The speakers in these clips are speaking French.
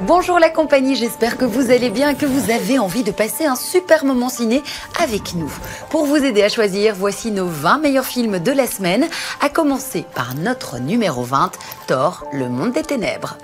Bonjour la compagnie, j'espère que vous allez bien, que vous avez envie de passer un super moment ciné avec nous. Pour vous aider à choisir, voici nos 20 meilleurs films de la semaine, à commencer par notre numéro 20, Thor, le monde des ténèbres.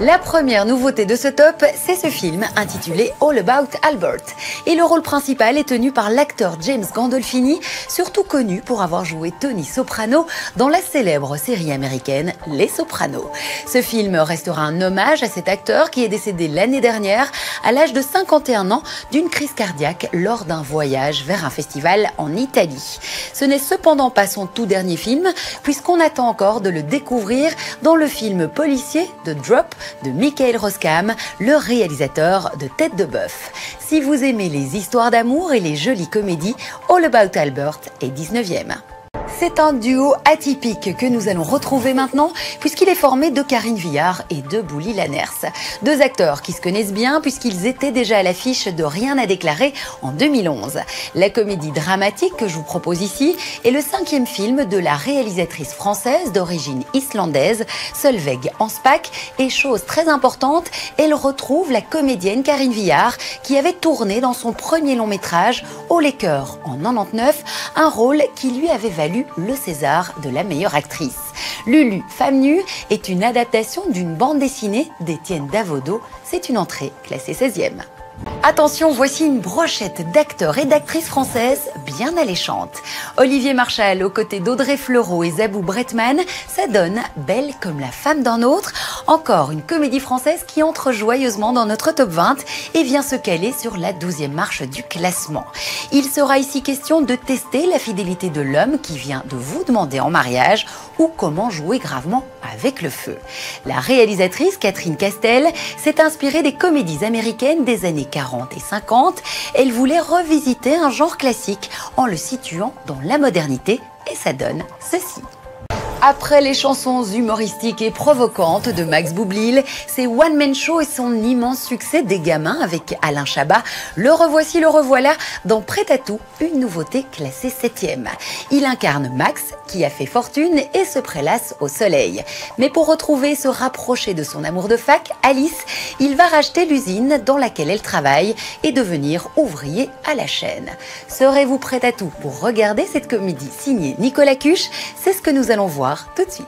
La première nouveauté de ce top, c'est ce film intitulé All About Albert. Et le rôle principal est tenu par l'acteur James Gandolfini, surtout connu pour avoir joué Tony Soprano dans la célèbre série américaine Les Sopranos. Ce film restera un hommage à cet acteur qui est décédé l'année dernière à l'âge de 51 ans d'une crise cardiaque lors d'un voyage vers un festival en Italie. Ce n'est cependant pas son tout dernier film, puisqu'on attend encore de le découvrir dans le film policier de Drop de Michael Roskam, le réalisateur de Tête de Bœuf. Si vous aimez les histoires d'amour et les jolies comédies, All About Albert est 19e. C'est un duo atypique que nous allons retrouver maintenant puisqu'il est formé de Karine Viard et de Bouli Lanners. Deux acteurs qui se connaissent bien puisqu'ils étaient déjà à l'affiche de Rien à déclarer en 2011. La comédie dramatique que je vous propose ici est le 5e film de la réalisatrice française d'origine islandaise Solveig Hansbach et chose très importante, elle retrouve la comédienne Karine Viard qui avait tourné dans son premier long métrage Au Laker en 99, un rôle qui lui avait valu le César de la meilleure actrice. Lulu, femme nue est une adaptation d'une bande dessinée d'Étienne Davodo. C'est une entrée classée 16e. Attention, voici une brochette d'acteurs et d'actrices françaises bien alléchante. Olivier Marchal aux côtés d'Audrey Fleurot et Zabou Bretman, ça donne Belle comme la femme d'un autre. Encore une comédie française qui entre joyeusement dans notre top 20 et vient se caler sur la 12e marche du classement. Il sera ici question de tester la fidélité de l'homme qui vient de vous demander en mariage ou comment jouer gravement avec le feu. La réalisatrice Catherine Castel s'est inspirée des comédies américaines des années 40 et 50, elle voulait revisiter un genre classique en le situant dans la modernité et ça donne ceci. Après les chansons humoristiques et provocantes de Max Boublil, ses one-man show et son immense succès des gamins avec Alain Chabat, le revoici, le revoilà dans Prêt à tout, une nouveauté classée 7e. Il incarne Max qui a fait fortune et se prélasse au soleil. Mais pour retrouver et se rapprocher de son amour de fac, Alice, il va racheter l'usine dans laquelle elle travaille et devenir ouvrier à la chaîne. Serez-vous prêt à tout pour regarder cette comédie signée Nicolas Cuche? C'est ce que nous allons voir tout de suite.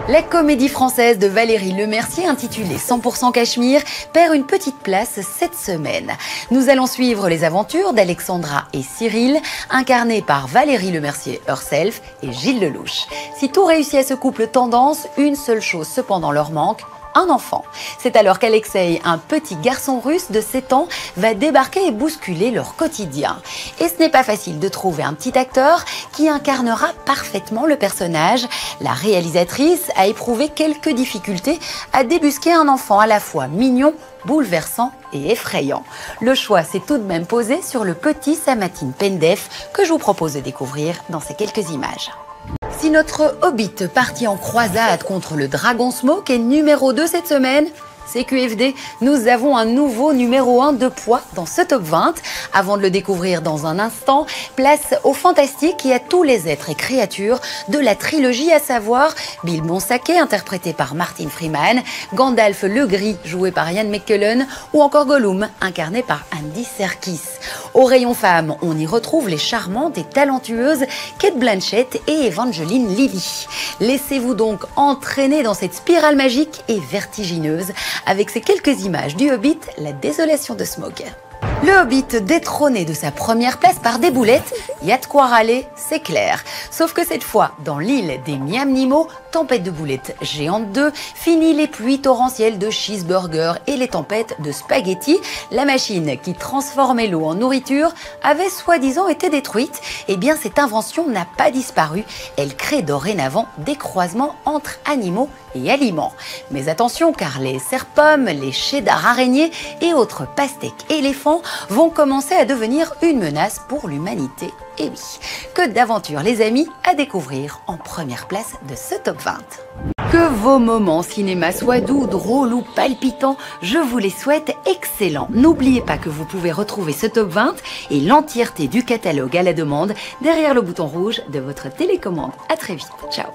La comédie française de Valérie Lemercier intitulée 100% Cachemire perd une petite place cette semaine. Nous allons suivre les aventures d'Alexandra et Cyril, incarnés par Valérie Lemercier herself et Gilles Lelouch. Si tout réussit à ce couple tendance, une seule chose cependant leur manque, un enfant. C'est alors qu'Alexei, un petit garçon russe de 7 ans, va débarquer et bousculer leur quotidien. Et ce n'est pas facile de trouver un petit acteur qui incarnera parfaitement le personnage. La réalisatrice a éprouvé quelques difficultés à débusquer un enfant à la fois mignon, bouleversant et effrayant. Le choix s'est tout de même posé sur le petit Samatine Pendef que je vous propose de découvrir dans ces quelques images. Si notre Hobbit parti en croisade contre le Dragon Smoke est numéro 2 cette semaine, CQFD, nous avons un nouveau numéro 1 de poids dans ce top 20. Avant de le découvrir dans un instant, place au fantastique et à tous les êtres et créatures de la trilogie, à savoir Bilbon Sake, interprété par Martin Freeman, Gandalf le Gris, joué par Ian McKellen, ou encore Gollum, incarné par Andy Serkis. Au rayon femmes, on y retrouve les charmantes et talentueuses Cate Blanchett et Evangeline Lilly. Laissez-vous donc entraîner dans cette spirale magique et vertigineuse avec ces quelques images du Hobbit, la désolation de Smaug. Le Hobbit détrôné de sa première place par des boulettes, y a de quoi râler, c'est clair. Sauf que cette fois, dans l'île des Miam Nimo, tempête de boulettes géantes 2, fini les pluies torrentielles de cheeseburgers et les tempêtes de spaghettis. La machine qui transformait l'eau en nourriture avait soi-disant été détruite. Eh bien, cette invention n'a pas disparu. Elle crée dorénavant des croisements entre animaux et aliments. Mais attention, car les serre-pommes, les cheddar araignées et autres pastèques éléphants vont commencer à devenir une menace pour l'humanité. Et oui, que d'aventures les amis à découvrir en première place de ce top 20. Que vos moments cinéma soient doux, drôles ou palpitants, je vous les souhaite excellents. N'oubliez pas que vous pouvez retrouver ce top 20 et l'entièreté du catalogue à la demande derrière le bouton rouge de votre télécommande. À très vite, ciao.